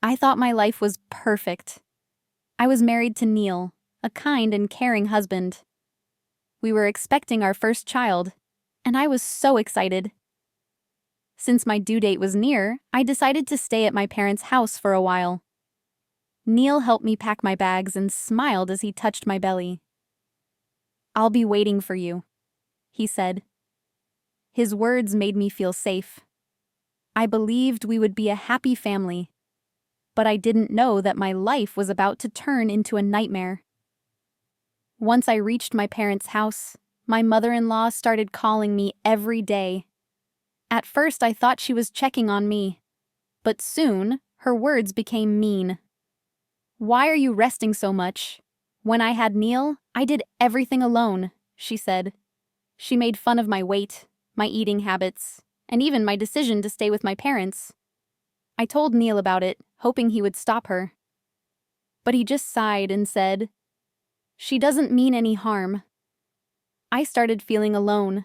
I thought my life was perfect. I was married to Neil, a kind and caring husband. We were expecting our first child, and I was so excited. Since my due date was near, I decided to stay at my parents' house for a while. Neil helped me pack my bags and smiled as he touched my belly. "I'll be waiting for you," he said. His words made me feel safe. I believed we would be a happy family, but I didn't know that my life was about to turn into a nightmare. Once I reached my parents' house, my mother-in-law started calling me every day. At first, I thought she was checking on me, but soon, her words became mean. "Why are you resting so much? When I had Neil, I did everything alone," she said. She made fun of my weight, my eating habits, and even my decision to stay with my parents. I told Neil about it, hoping he would stop her. But he just sighed and said, "She doesn't mean any harm." I started feeling alone.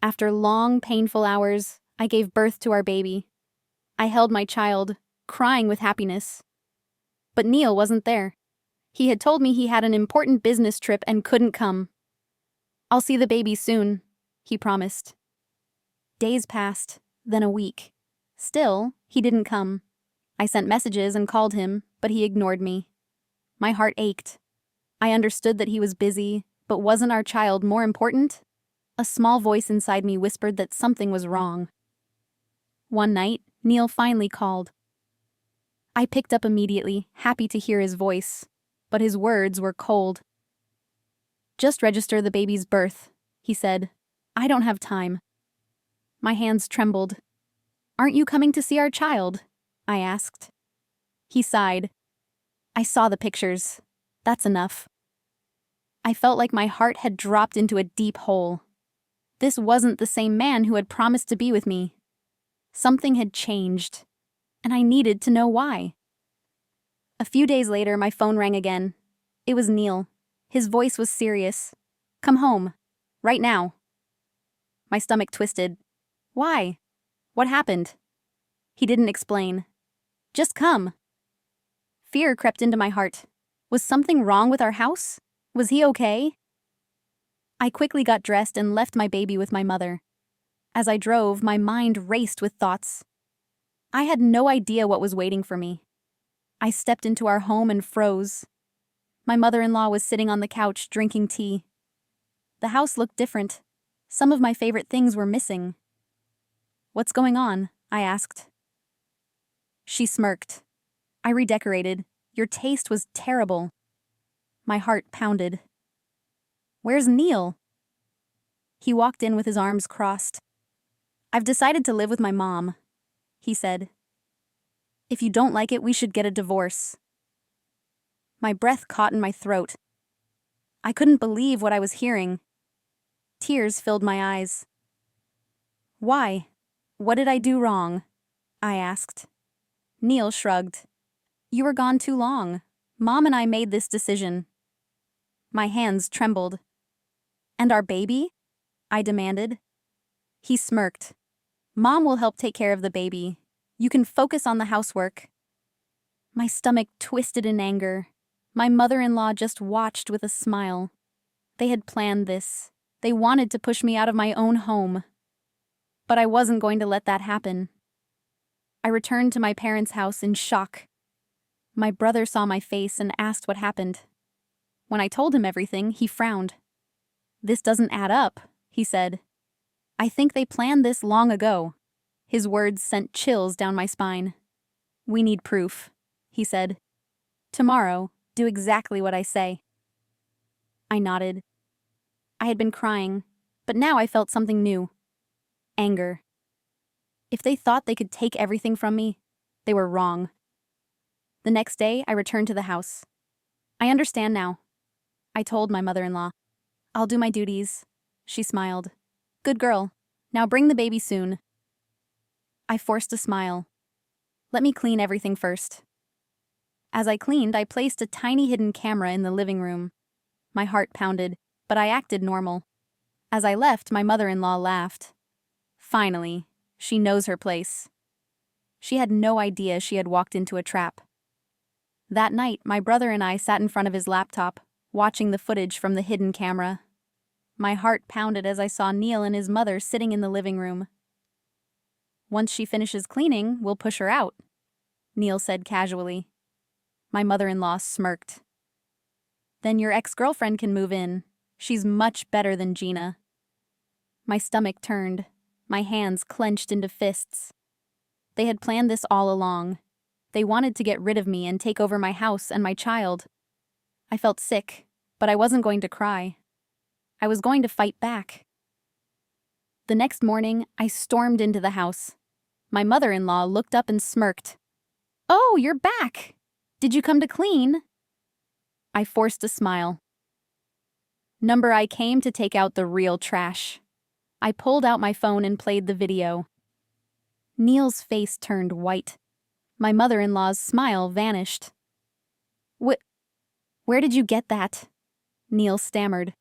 After long, painful hours, I gave birth to our baby. I held my child, crying with happiness. But Neil wasn't there. He had told me he had an important business trip and couldn't come. "I'll see the baby soon," he promised. Days passed, then a week. Still, he didn't come. I sent messages and called him, but he ignored me. My heart ached. I understood that he was busy, but wasn't our child more important? A small voice inside me whispered that something was wrong. One night, Neil finally called. I picked up immediately, happy to hear his voice, but his words were cold. "Just register the baby's birth," he said. "I don't have time." My hands trembled. "Aren't you coming to see our child?" I asked. He sighed. "I saw the pictures. That's enough." I felt like my heart had dropped into a deep hole. This wasn't the same man who had promised to be with me. Something had changed, and I needed to know why. A few days later, my phone rang again. It was Neil. His voice was serious. "Come home. Right now." My stomach twisted. "Why? What happened?" He didn't explain. "Just come." Fear crept into my heart. Was something wrong with our house? Was he okay? I quickly got dressed and left my baby with my mother. As I drove, my mind raced with thoughts. I had no idea what was waiting for me. I stepped into our home and froze. My mother-in-law was sitting on the couch drinking tea. The house looked different. Some of my favorite things were missing. "What's going on?" I asked. She smirked. "I redecorated. Your taste was terrible." My heart pounded. "Where's Neil?" He walked in with his arms crossed. "I've decided to live with my mom," he said. "If you don't like it, we should get a divorce." My breath caught in my throat. I couldn't believe what I was hearing. Tears filled my eyes. "Why? What did I do wrong?" I asked. Neil shrugged. "You were gone too long. Mom and I made this decision." My hands trembled. "And our baby?" I demanded. He smirked. "Mom will help take care of the baby. You can focus on the housework." My stomach twisted in anger. My mother-in-law just watched with a smile. They had planned this. They wanted to push me out of my own home. But I wasn't going to let that happen. I returned to my parents' house in shock. My brother saw my face and asked what happened. When I told him everything, he frowned. "This doesn't add up," he said. "I think they planned this long ago." His words sent chills down my spine. "We need proof," he said. "Tomorrow, do exactly what I say." I nodded. I had been crying, but now I felt something new. Anger. If they thought they could take everything from me, they were wrong. The next day, I returned to the house. "I understand now," I told my mother-in-law. "I'll do my duties." She smiled. "Good girl. Now bring the baby soon." I forced a smile. "Let me clean everything first." As I cleaned, I placed a tiny hidden camera in the living room. My heart pounded, but I acted normal. As I left, my mother-in-law laughed. Finally, she knows her place. She had no idea she had walked into a trap. That night, my brother and I sat in front of his laptop, watching the footage from the hidden camera. My heart pounded as I saw Neil and his mother sitting in the living room. "Once she finishes cleaning, we'll push her out," Neil said casually. My mother-in-law smirked. "Then your ex-girlfriend can move in. She's much better than Gina." My stomach turned. My hands clenched into fists. They had planned this all along. They wanted to get rid of me and take over my house and my child. I felt sick, but I wasn't going to cry. I was going to fight back. The next morning, I stormed into the house. My mother-in-law looked up and smirked. "Oh, you're back! Did you come to clean?" I forced a smile. "Number, I came to take out the real trash." I pulled out my phone and played the video. Neil's face turned white. My mother-in-law's smile vanished. Where did you get that?" Neil stammered.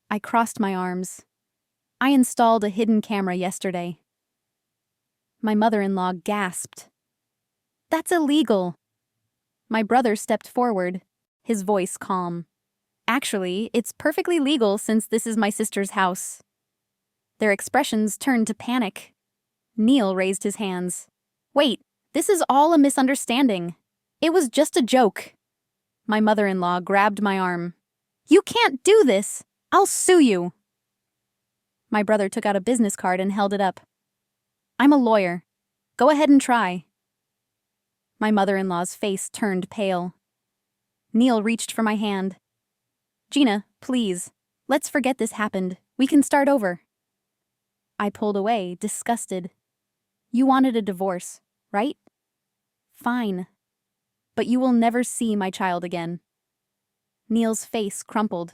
I crossed my arms. "I installed a hidden camera yesterday." My mother-in-law gasped. "That's illegal." My brother stepped forward, his voice calm. "Actually, it's perfectly legal since this is my sister's house." Their expressions turned to panic. Neil raised his hands. "Wait, this is all a misunderstanding. It was just a joke." My mother-in-law grabbed my arm. "You can't do this! I'll sue you!" My brother took out a business card and held it up. "I'm a lawyer. Go ahead and try." My mother-in-law's face turned pale. Neil reached for my hand. "Gina, please, let's forget this happened. We can start over." I pulled away, disgusted. "You wanted a divorce, right? Fine. But you will never see my child again." Neil's face crumpled.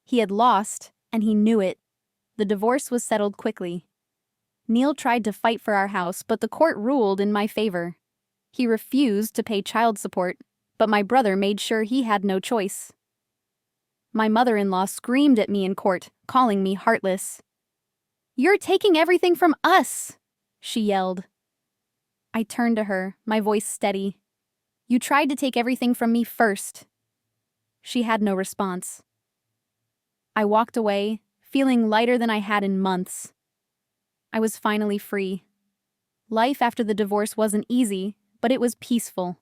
He had lost, and he knew it. The divorce was settled quickly. Neil tried to fight for our house, but the court ruled in my favor. He refused to pay child support, but my brother made sure he had no choice. My mother-in-law screamed at me in court, calling me heartless. "You're taking everything from us!" she yelled. I turned to her, my voice steady. "You tried to take everything from me first." She had no response. I walked away, feeling lighter than I had in months. I was finally free. Life after the divorce wasn't easy, but it was peaceful.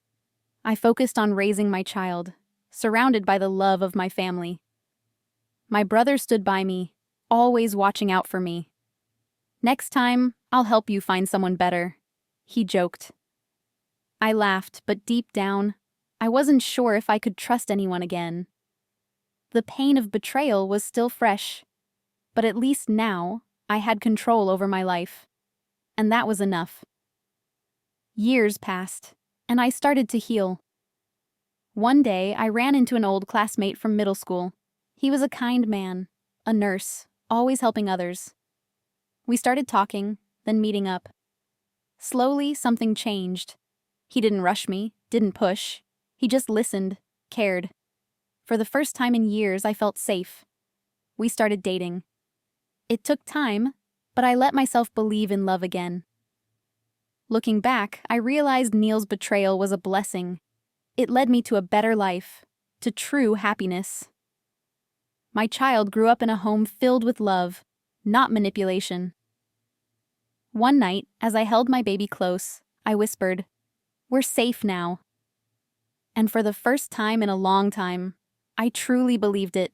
I focused on raising my child, surrounded by the love of my family. My brother stood by me, always watching out for me. "Next time, I'll help you find someone better," he joked. I laughed, but deep down, I wasn't sure if I could trust anyone again. The pain of betrayal was still fresh, but at least now I had control over my life, and that was enough. Years passed, and I started to heal. One day, I ran into an old classmate from middle school. He was a kind man, a nurse, always helping others. We started talking, then meeting up. Slowly, something changed. He didn't rush me, didn't push. He just listened, cared. For the first time in years, I felt safe. We started dating. It took time, but I let myself believe in love again. Looking back, I realized Neil's betrayal was a blessing. It led me to a better life, to true happiness. My child grew up in a home filled with love, not manipulation. One night, as I held my baby close, I whispered, "We're safe now." And for the first time in a long time, I truly believed it.